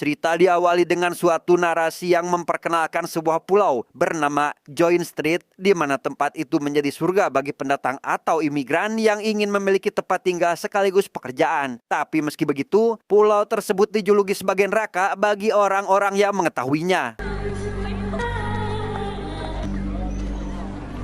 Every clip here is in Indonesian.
Cerita diawali dengan suatu narasi yang memperkenalkan sebuah pulau bernama Joint Street, di mana tempat itu menjadi surga bagi pendatang atau imigran yang ingin memiliki tempat tinggal sekaligus pekerjaan. Tapi meski begitu, pulau tersebut dijuluki sebagai neraka bagi orang-orang yang mengetahuinya.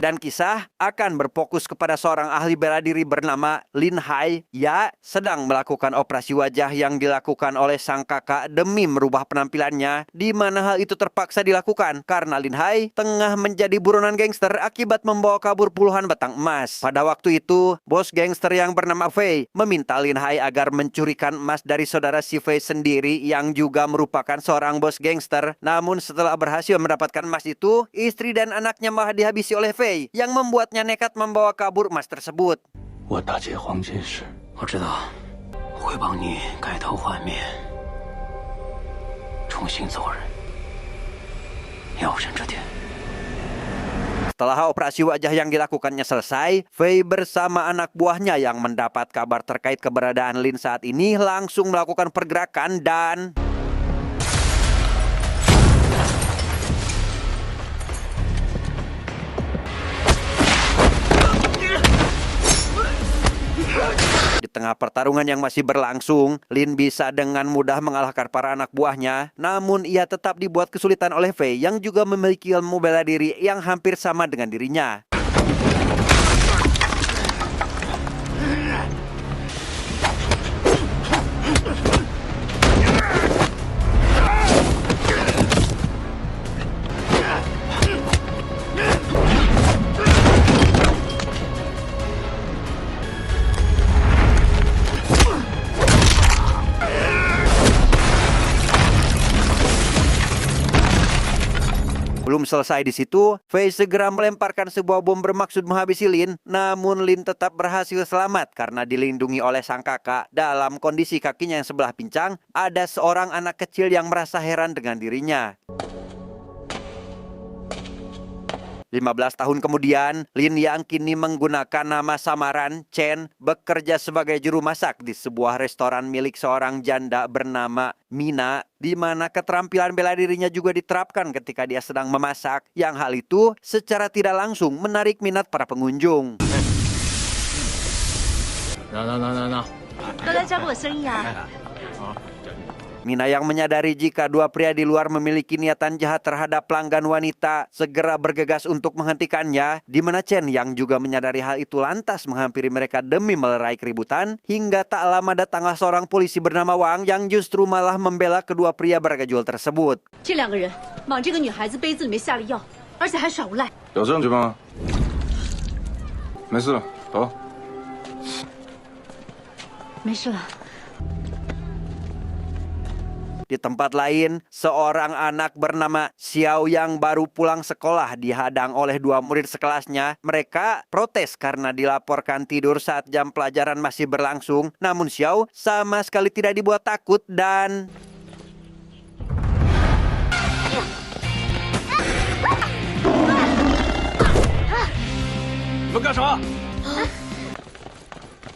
Dan kisah akan berfokus kepada seorang ahli bela diri bernama Lin Hai yang sedang melakukan operasi wajah yang dilakukan oleh sang kakak demi merubah penampilannya, di mana hal itu terpaksa dilakukan karena Lin Hai tengah menjadi buronan gangster akibat membawa kabur puluhan batang emas. Pada waktu itu, bos gangster yang bernama Fei meminta Lin Hai agar mencurikan emas dari saudara si Fei sendiri yang juga merupakan seorang bos gangster. Namun setelah berhasil mendapatkan emas itu, istri dan anaknya malah dihabisi oleh Fei yang membuatnya nekat membawa kabur emas tersebut. 我打劫黄金时，我知道会帮你改头换面，重新做人。要忍着点。 Setelah operasi wajah yang dilakukannya selesai, Fei bersama anak buahnya yang mendapat kabar terkait keberadaan Lin saat ini langsung melakukan pergerakan dan di tengah pertarungan yang masih berlangsung, Lin bisa dengan mudah mengalahkan para anak buahnya. Namun ia tetap dibuat kesulitan oleh Fei yang juga memiliki ilmu bela diri yang hampir sama dengan dirinya. Belum selesai di situ, Fei segera melemparkan sebuah bom bermaksud menghabisi Lin. Namun Lin tetap berhasil selamat karena dilindungi oleh sang kakak. Dalam kondisi kakinya yang sebelah pincang, ada seorang anak kecil yang merasa heran dengan dirinya. 15 tahun kemudian, Lin yang kini menggunakan nama samaran Chen bekerja sebagai juru masak di sebuah restoran milik seorang janda bernama Mina, di mana keterampilan bela dirinya juga diterapkan ketika dia sedang memasak, yang hal itu secara tidak langsung menarik minat para pengunjung. 都来照顾我生意啊！ Mina yang menyadari jika dua pria di luar memiliki niatan jahat terhadap pelanggan wanita segera bergegas untuk menghentikannya, di mana Chen yang juga menyadari hal itu lantas menghampiri mereka demi melerai keributan, hingga tak lama datanglah seorang polisi bernama Wang yang justru malah membela kedua pria bergajul tersebut. 这两个人往这个女孩子杯子里面下了药，而且还耍无赖。有证据吗？没事了，走。没事了。 Di tempat lain, seorang anak bernama Xiao yang baru pulang sekolah dihadang oleh dua murid sekelasnya. Mereka protes karena dilaporkan tidur saat jam pelajaran masih berlangsung. Namun Xiao sama sekali tidak dibuat takut dan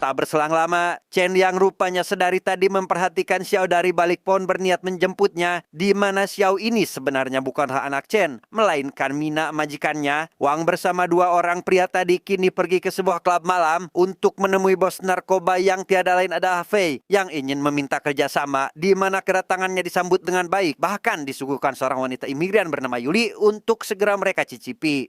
tak berselang lama, Chen yang rupanya sedari tadi memperhatikan Xiao dari balik pohon berniat menjemputnya, di mana Xiao ini sebenarnya bukanlah anak Chen, melainkan Mina majikannya. Wang bersama dua orang pria tadi kini pergi ke sebuah klub malam untuk menemui bos narkoba yang tiada lain adalah Fei yang ingin meminta kerjasama, di mana kedatangannya disambut dengan baik, bahkan disuguhkan seorang wanita imigran bernama Yuli untuk segera mereka cicipi.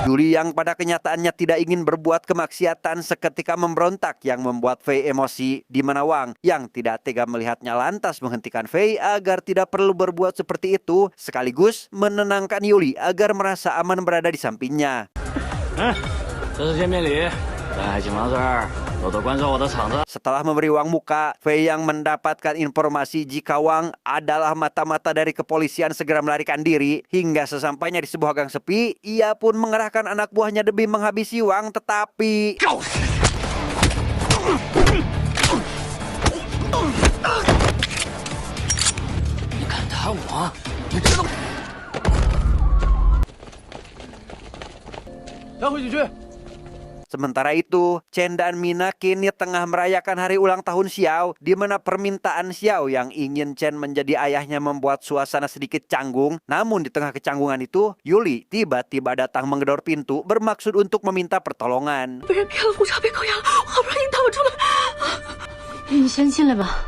Yuli yang pada kenyataannya tidak ingin berbuat kemaksiatan seketika memberontak yang membuat Fei emosi, di mana Wang yang tidak tega melihatnya lantas menghentikan Fei agar tidak perlu berbuat seperti itu, sekaligus menenangkan Yuli agar merasa aman berada di sampingnya. 这是见面礼，在警方这儿多多关照我的场子。 Setelah memberi Wang muka, Fei yang mendapatkan informasi jika Wang adalah mata-mata dari kepolisian segera melarikan diri. Hingga sesampainya di sebuah gang sepi, ia pun mengerahkan anak buahnya demi menghabisi Wang, tetapi Sementara itu, Chen dan Mina kini tengah merayakan hari ulang tahun Xiao, di mana permintaan Xiao yang ingin Chen menjadi ayahnya membuat suasana sedikit canggung. Namun di tengah kecanggungan itu, Yuli tiba-tiba datang menggedor pintu bermaksud untuk meminta pertolongan. 被人骗了护照，被扣押，我好不容易逃出来。你先进来吧。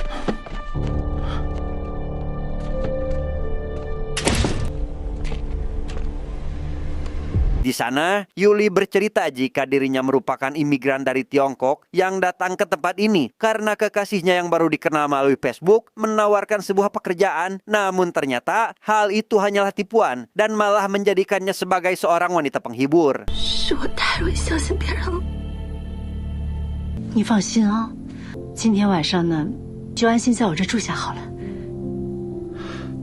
Di sana, Yuli bercerita jika dirinya merupakan imigran dari Tiongkok yang datang ke tempat ini karena kekasihnya yang baru dikenal melalui Facebook menawarkan sebuah pekerjaan. Namun ternyata hal itu hanyalah tipuan dan malah menjadikannya sebagai seorang wanita penghibur. 是我太容易相信别人了。你放心啊，今天晚上呢，就安心在我这住下好了。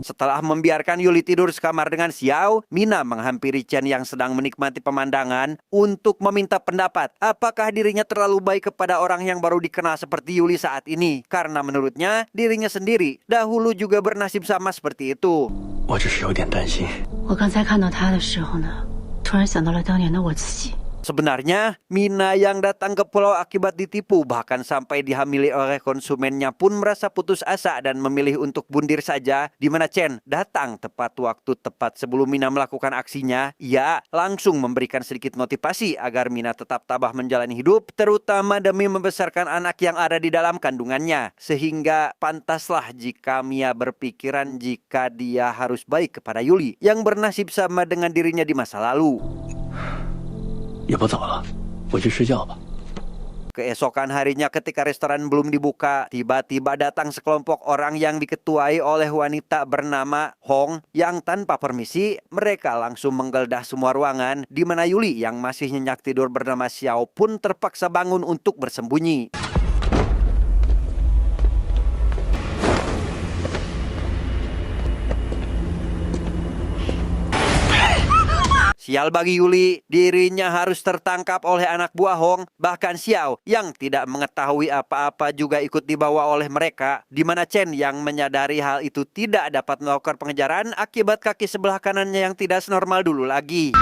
Setelah membiarkan Yuli tidur sekamar dengan Xiao, Mina menghampiri Chen yang sedang menikmati pemandangan untuk meminta pendapat apakah dirinya terlalu baik kepada orang yang baru dikenal seperti Yuli saat ini. Karena menurutnya dirinya sendiri dahulu juga bernasib sama seperti itu. 我只是有点担心。我刚才看到他的时候呢，突然想到了当年的我自己。 Sebenarnya, Mina yang datang ke pulau akibat ditipu bahkan sampai dihamili oleh konsumennya pun merasa putus asa dan memilih untuk bundir saja, di mana Chen datang tepat waktu tepat sebelum Mina melakukan aksinya. Ia langsung memberikan sedikit motivasi agar Mina tetap tabah menjalani hidup, terutama demi membesarkan anak yang ada di dalam kandungannya. Sehingga pantaslah jika Mia berpikiran jika dia harus baik kepada Yuli yang bernasib sama dengan dirinya di masa lalu. 也不早了，回去睡觉吧。 Keesokan harinya ketika restoran belum dibuka, tiba-tiba datang sekelompok orang yang diketuai oleh wanita bernama Hong yang tanpa permisi, mereka langsung menggeledah semua ruangan di mana Yuli yang masih nyenyak tidur bernama Xiao pun terpaksa bangun untuk bersembunyi. Sial bagi Yuli, dirinya harus tertangkap oleh anak buah Hong, bahkan Xiao yang tidak mengetahui apa-apa juga ikut dibawa oleh mereka, di mana Chen yang menyadari hal itu tidak dapat melakukan pengejaran akibat kaki sebelah kanannya yang tidak senormal dulu lagi.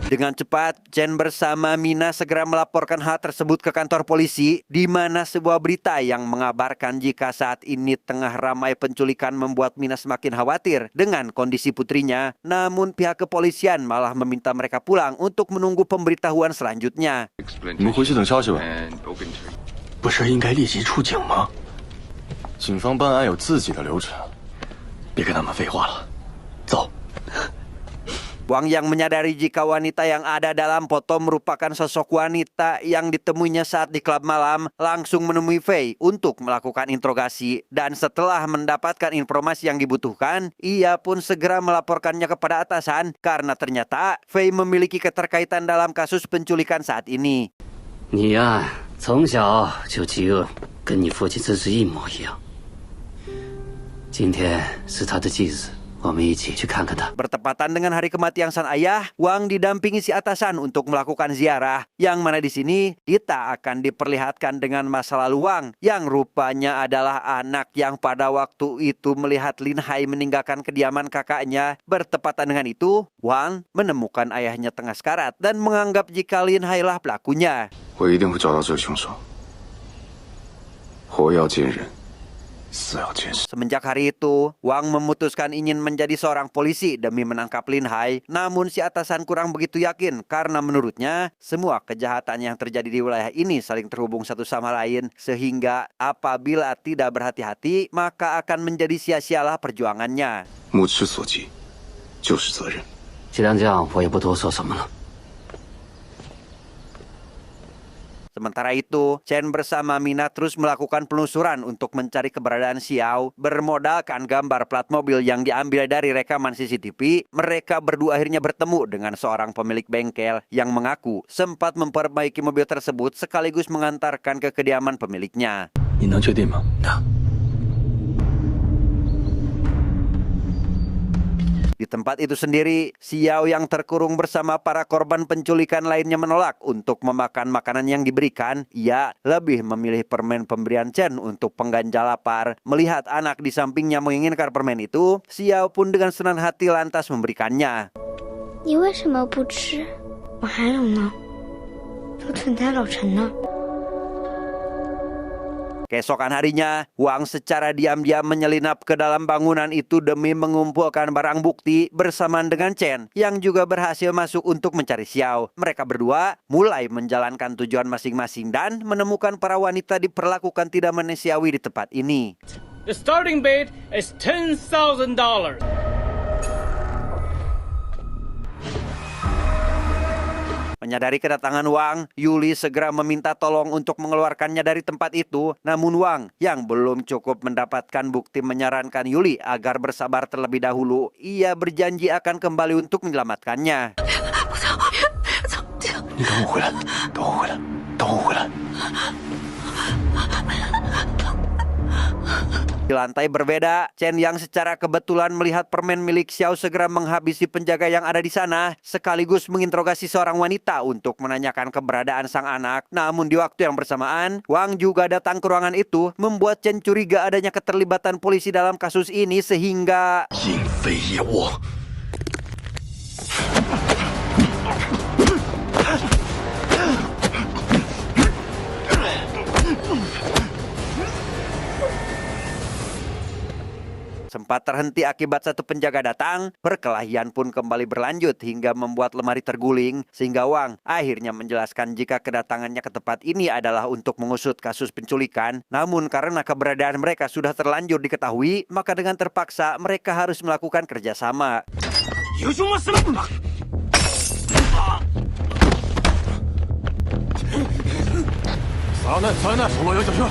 Dengan cepat, Chen bersama Mina segera melaporkan hal tersebut ke kantor polisi, di mana sebuah berita yang mengabarkan jika saat ini tengah ramai penculikan membuat Mina semakin khawatir dengan kondisi putrinya. Namun pihak kepolisian malah meminta mereka pulang untuk menunggu pemberitahuan selanjutnya. 你们回去等消息吧。不是应该立即出警吗？警方办案有自己的流程。别跟他们废话了，走。 Wang yang menyadari jika wanita yang ada dalam foto merupakan sosok wanita yang ditemuinya saat di klub malam, langsung menemui Fei untuk melakukan interogasi. Dan setelah mendapatkan informasi yang dibutuhkan, ia pun segera melaporkannya kepada atasan karena ternyata Fei memiliki keterkaitan dalam kasus penculikan saat ini. 你呀，从小就饥饿，跟你父亲资质一模一样。今天是他的忌日。 我们一起去看看他。 Bertepatan dengan hari kematian sang ayah, Wang didampingi si atasan untuk melakukan ziarah. Yang mana di sini kita akan diperlihatkan dengan masa lalu Wang yang rupanya adalah anak yang pada waktu itu melihat Lin Hai meninggalkan kediaman kakaknya. Bertepatan dengan itu, Wang menemukan ayahnya tengah sekarat dan menganggap jika Lin Hai lah pelakunya. 我一定会找到这个凶手。活要见人，死要见尸。 Semenjak hari itu, Wang memutuskan ingin menjadi seorang polisi demi menangkap Lin Hai. Namun si atasan kurang begitu yakin karena menurutnya semua kejahatan yang terjadi di wilayah ini saling terhubung satu sama lain. Sehingga apabila tidak berhati-hati, maka akan menjadi sia-sialah perjuangannya. 目之所及，就是责任。 既然这样，我也不多说什么了。 Sementara itu, Chen bersama Mina terus melakukan penelusuran untuk mencari keberadaan Xiao. Bermodalkan gambar plat mobil yang diambil dari rekaman CCTV, mereka berdua akhirnya bertemu dengan seorang pemilik bengkel yang mengaku sempat memperbaiki mobil tersebut sekaligus mengantarkan ke kediaman pemiliknya. 你能确定吗？ 那 Di tempat itu sendiri, Xiao yang terkurung bersama para korban penculikan lainnya menolak untuk memakan makanan yang diberikan. Ia lebih memilih permen pemberian Chen untuk pengganjal lapar. Melihat anak di sampingnya menginginkan permen itu, Xiao pun dengan senang hati lantas memberikannya. 你为什么不吃？我还有呢，都存在老陈那儿。 Keesokan harinya, Wang secara diam-diam menyelinap ke dalam bangunan itu demi mengumpulkan barang bukti bersamaan dengan Chen yang juga berhasil masuk untuk mencari Xiao. Mereka berdua mulai menjalankan tujuan masing-masing dan menemukan para wanita diperlakukan tidak manusiawi di tempat ini. The starting bid is $10,000. Menyadari kedatangan Wang, Yuli segera meminta tolong untuk mengeluarkannya dari tempat itu. Namun Wang yang belum cukup mendapatkan bukti menyarankan Yuli agar bersabar terlebih dahulu. Ia berjanji akan kembali untuk menyelamatkannya. 你等我回来，等我回来，等我回来。 Di lantai berbeda, Chen yang secara kebetulan melihat permen milik Xiao segera menghabisi penjaga yang ada di sana, sekaligus menginterogasi seorang wanita untuk menanyakan keberadaan sang anak. Namun di waktu yang bersamaan, Wang juga datang ke ruangan itu, membuat Chen curiga adanya keterlibatan polisi dalam kasus ini sehingga... 因非也我。 Sempat terhenti akibat satu penjaga datang, perkelahian pun kembali berlanjut hingga membuat lemari terguling, sehingga Wang akhirnya menjelaskan jika kedatangannya ke tempat ini adalah untuk mengusut kasus penculikan. Namun karena keberadaan mereka sudah terlanjur diketahui, maka dengan terpaksa mereka harus melakukan kerjasama. 有什么事吗？ 撒旦，手罗有小兄。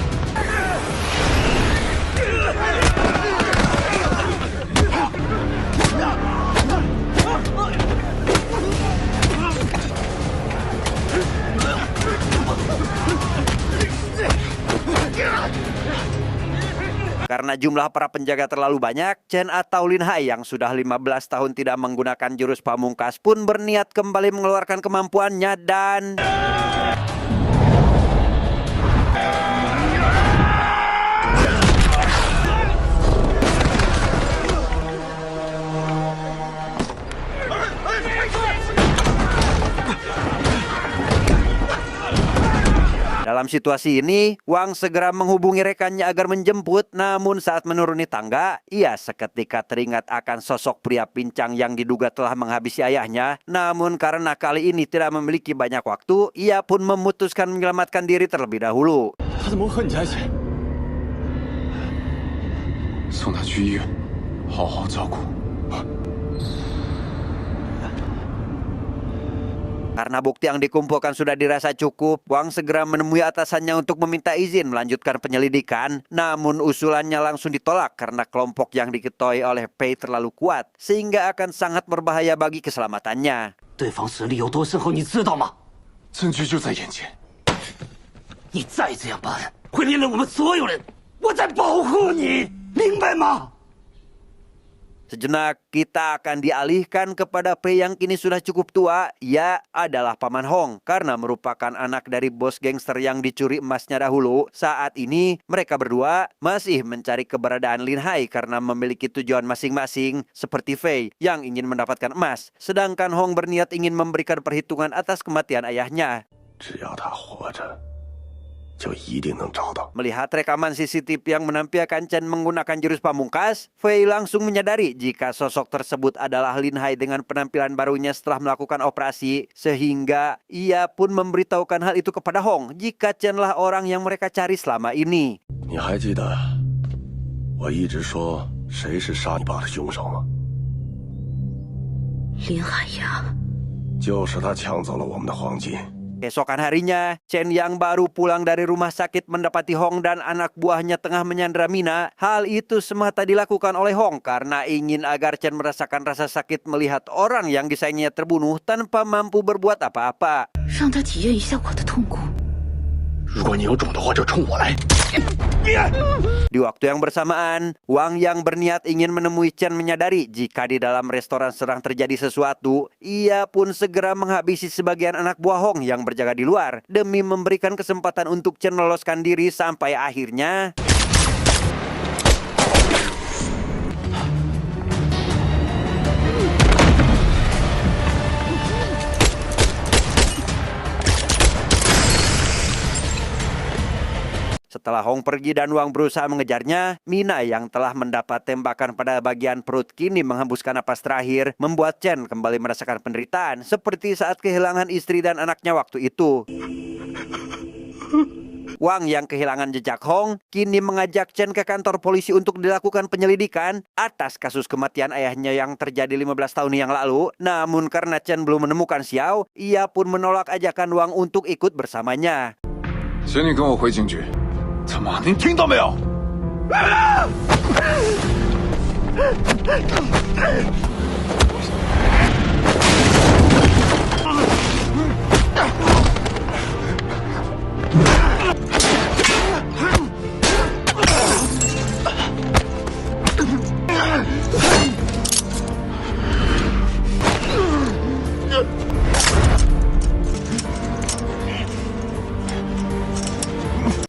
Karena jumlah para penjaga terlalu banyak, Chen atau Lin Hai yang sudah 15 tahun tidak menggunakan jurus pamungkas pun berniat kembali mengeluarkan kemampuannya dan... Dalam situasi ini, Wang segera menghubungi rekannya agar menjemput. Namun saat menuruni tangga, ia seketika teringat akan sosok pria pincang yang diduga telah menghabisi ayahnya. Namun karena kali ini tidak memiliki banyak waktu, ia pun memutuskan menyelamatkan diri terlebih dahulu. 他怎么和你在一起？送他去医院，好好照顾。 Karena bukti yang dikumpulkan sudah dirasa cukup, Wang segera menemui atasannya untuk meminta izin melanjutkan penyelidikan. Namun usulannya langsung ditolak karena kelompok yang diketuai oleh Pei terlalu kuat, sehingga akan sangat berbahaya bagi keselamatannya. 对方实力有多深厚，你知道吗？ 证据就在眼前。 你再这样办，会连累我们所有人。我在保护你，明白吗？ Sejenak kita akan dialihkan kepada Pei yang kini sudah cukup tua. Ia adalah Paman Hong karena merupakan anak dari bos gangster yang dicuri emasnya dahulu. Saat ini mereka berdua masih mencari keberadaan Lin Hai karena memiliki tujuan masing-masing seperti Fei yang ingin mendapatkan emas. Sedangkan Hong berniat ingin memberikan perhitungan atas kematian ayahnya. 只要他活着，就一定能找到。 Melihat rekaman CCTV yang menampilkan Chen menggunakan jurus pamungkas, Fei langsung menyadari jika sosok tersebut adalah Lin Hai dengan penampilan barunya setelah melakukan operasi, sehingga ia pun memberitahukan hal itu kepada Hong jika Chenlah orang yang mereka cari selama ini. 你还记得我一直说谁是杀你爸的凶手吗？ 林海洋， 就是他抢走了我们的黄金。 Keesokan harinya, Chen yang baru pulang dari rumah sakit mendapati Hong dan anak buahnya tengah menyandra Mina. Hal itu semata dilakukan oleh Hong karena ingin agar Chen merasakan rasa sakit melihat orang yang disayangnya terbunuh tanpa mampu berbuat apa-apa. 让他体验一下我的痛苦。如果你有种的话，就冲我来！ Di waktu yang bersamaan, Wang yang berniat ingin menemui Chen menyadari jika di dalam restoran sedang terjadi sesuatu. Ia pun segera menghabisi sebagian anak buah Hong yang berjaga di luar demi memberikan kesempatan untuk Chen meloloskan diri sampai akhirnya setelah Hong pergi dan Wang berusaha mengejarnya, Mina yang telah mendapat tembakan pada bagian perut kini menghembuskan napas terakhir, membuat Chen kembali merasakan penderitaan seperti saat kehilangan istri dan anaknya waktu itu. Wang yang kehilangan jejak Hong kini mengajak Chen ke kantor polisi untuk dilakukan penyelidikan atas kasus kematian ayahnya yang terjadi 15 tahun yang lalu. Namun karena Chen belum menemukan Xiao, ia pun menolak ajakan Wang untuk ikut bersamanya. 请你跟我回警局。他妈，您听到没有？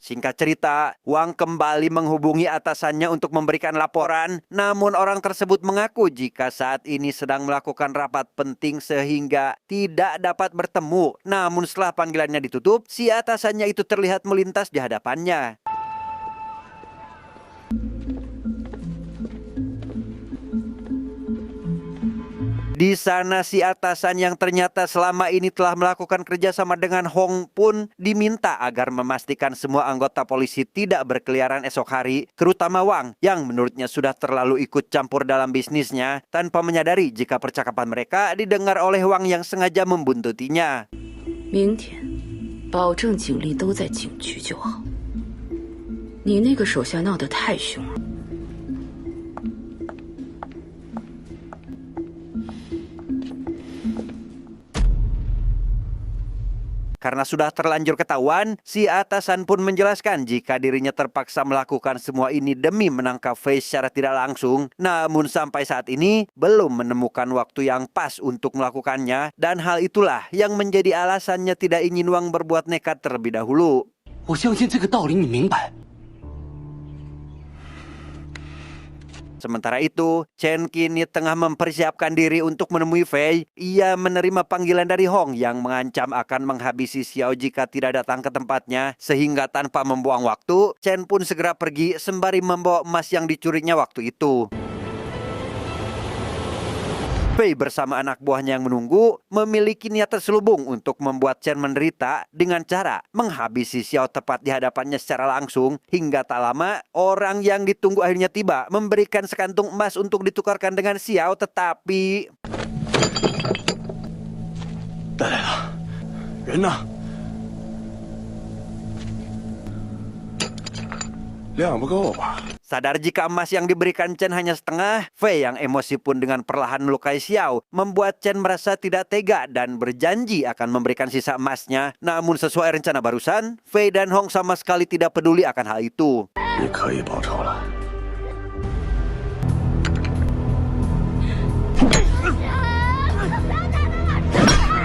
Singkat cerita, Wang kembali menghubungi atasannya untuk memberikan laporan. Namun orang tersebut mengaku jika saat ini sedang melakukan rapat penting sehingga tidak dapat bertemu. Namun setelah panggilannya ditutup, si atasannya itu terlihat melintas di hadapannya. Di sana si atasan yang ternyata selama ini telah melakukan kerjasama dengan Hong pun diminta agar memastikan semua anggota polisi tidak berkeliaran esok hari, terutama Wang yang menurutnya sudah terlalu ikut campur dalam bisnisnya tanpa menyadari jika percakapan mereka didengar oleh Wang yang sengaja membuntutinya. 明天保证警力都在警局就好。你那个手下闹得太凶了。 Karena sudah terlanjur ketahuan, si atasan pun menjelaskan jika dirinya terpaksa melakukan semua ini demi menangkap Fei secara tidak langsung. Namun sampai saat ini belum menemukan waktu yang pas untuk melakukannya. Dan hal itulah yang menjadi alasannya tidak ingin Wang berbuat nekat terlebih dahulu. 我相信这个道理你明白。 Sementara itu, Chen kini tengah mempersiapkan diri untuk menemui Fei. Ia menerima panggilan dari Hong yang mengancam akan menghabisi Xiao jika tidak datang ke tempatnya. Sehingga tanpa membuang waktu, Chen pun segera pergi sembari membawa emas yang dicurinya waktu itu. Fei bersama anak buahnya yang menunggu memiliki niat terselubung untuk membuat Chen menderita dengan cara menghabisi Xiao tepat di hadapannya secara langsung. Hingga tak lama, orang yang ditunggu akhirnya tiba memberikan sekantung emas untuk ditukarkan dengan Xiao, tetapi... 带来了，人呢？ 量不够吧？ Sadar jika emas yang diberikan Chen hanya setengah, Fei yang emosi pun dengan perlahan melukai Xiao, membuat Chen merasa tidak tega dan berjanji akan memberikan sisa emasnya. Namun sesuai rencana barusan, Fei dan Hong sama sekali tidak peduli akan hal itu. 你可以报仇了。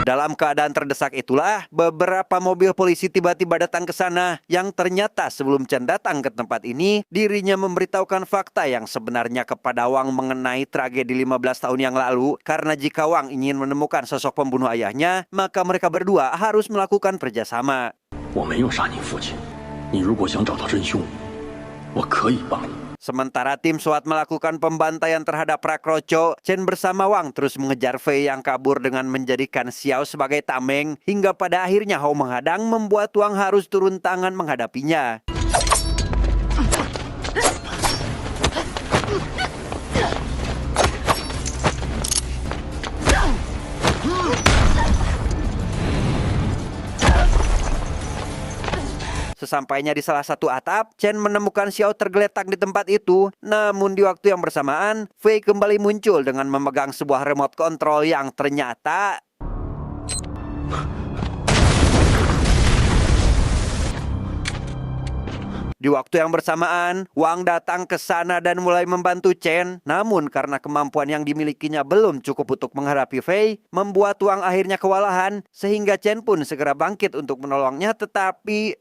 Dalam keadaan terdesak itulah, beberapa mobil polisi tiba-tiba datang ke sana yang ternyata sebelum Chen datang ke tempat ini, dirinya memberitahukan fakta yang sebenarnya kepada Wang mengenai tragedi 15 tahun yang lalu. Karena jika Wang ingin menemukan sosok pembunuh ayahnya, maka mereka berdua harus melakukan kerjasama. 我没有杀你父亲，你如果想找到真凶，我可以帮你。 Sementara tim SWAT melakukan pembantaian terhadap Prakroco, Chen bersama Wang terus mengejar Fei yang kabur dengan menjadikan Xiao sebagai tameng. Hingga pada akhirnya Hong menghadang membuat Wang harus turun tangan menghadapinya. Sesampainya di salah satu atap, Chen menemukan Xiao tergeletak di tempat itu. Namun di waktu yang bersamaan, Fei kembali muncul dengan memegang sebuah remote control yang ternyata... Di waktu yang bersamaan, Wang datang ke sana dan mulai membantu Chen. Namun karena kemampuan yang dimilikinya belum cukup untuk menghadapi Fei, membuat Wang akhirnya kewalahan sehingga Chen pun segera bangkit untuk menolongnya, tetapi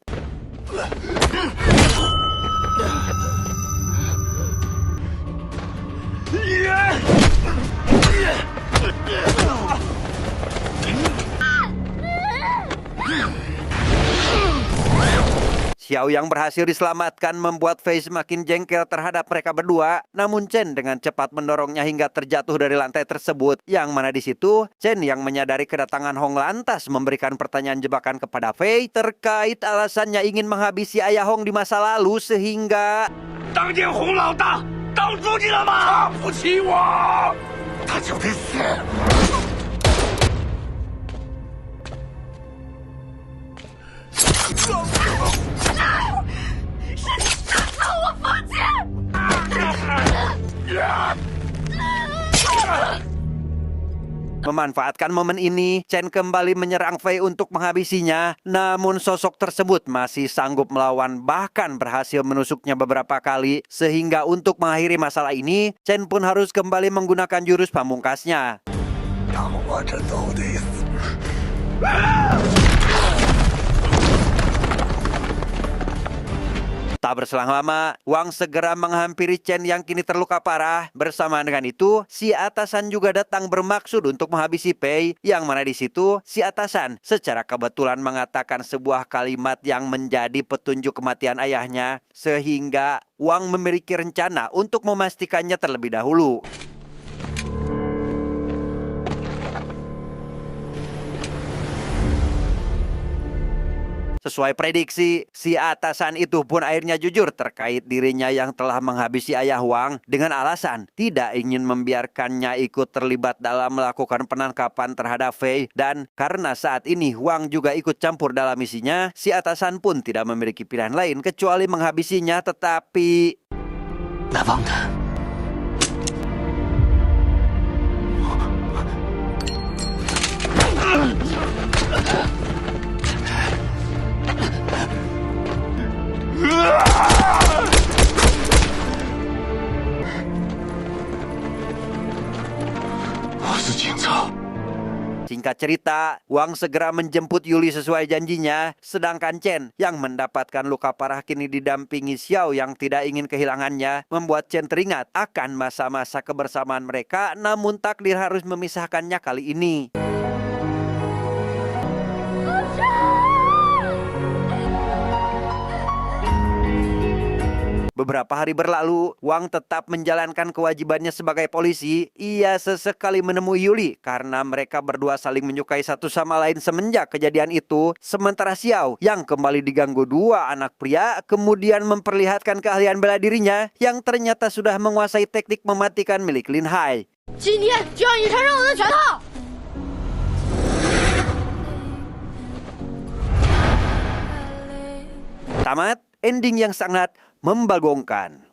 Xiao yang berhasil diselamatkan membuat Fei semakin jengkel terhadap mereka berdua. Namun Chen dengan cepat mendorongnya hingga terjatuh dari lantai tersebut. Yang mana di situ Chen yang menyadari kedatangan Hong lantas memberikan pertanyaan jebakan kepada Fei terkait alasannya ingin menghabisi ayah Hong di masa lalu sehingga 当年洪老大当主你了吗？看不起我，他就得死。 Memanfaatkan momen ini, Chen kembali menyerang Fei untuk menghabisinya. Namun sosok tersebut masih sanggup melawan, bahkan berhasil menusuknya beberapa kali. Sehingga untuk mengakhiri masalah ini, Chen pun harus kembali menggunakan jurus pamungkasnya. Tak berselang lama, Wang segera menghampiri Chen yang kini terluka parah. Bersamaan dengan itu, si atasan juga datang bermaksud untuk menghabisi Fei. Yang mana di situ, si atasan secara kebetulan mengatakan sebuah kalimat yang menjadi petunjuk kematian ayahnya. Sehingga Wang memiliki rencana untuk memastikannya terlebih dahulu. Sesuai prediksi, si atasan itu pun akhirnya jujur terkait dirinya yang telah menghabisi ayah Wang dengan alasan tidak ingin membiarkannya ikut terlibat dalam melakukan penangkapan terhadap Fei. Dan karena saat ini Wang juga ikut campur dalam misinya, si atasan pun tidak memiliki pilihan lain kecuali menghabisinya, tetapi 来帮他。 我是警察。 Singkat cerita, Wang segera menjemput Yuli sesuai janjinya, sedangkan Chen yang mendapatkan luka parah kini didampingi Xiao yang tidak ingin kehilangannya, membuat Chen teringat akan masa-masa kebersamaan mereka, namun takdir harus memisahkannya kali ini. Beberapa hari berlalu, Wang tetap menjalankan kewajibannya sebagai polisi. Ia sesekali menemui Yuli karena mereka berdua saling menyukai satu sama lain semenjak kejadian itu. Sementara Xiao yang kembali diganggu dua anak pria kemudian memperlihatkan keahlian bela dirinya yang ternyata sudah menguasai teknik mematikan milik Lin Hai. 今天就让你承认我的拳头。 Tamat, ending yang sangat membagongkan.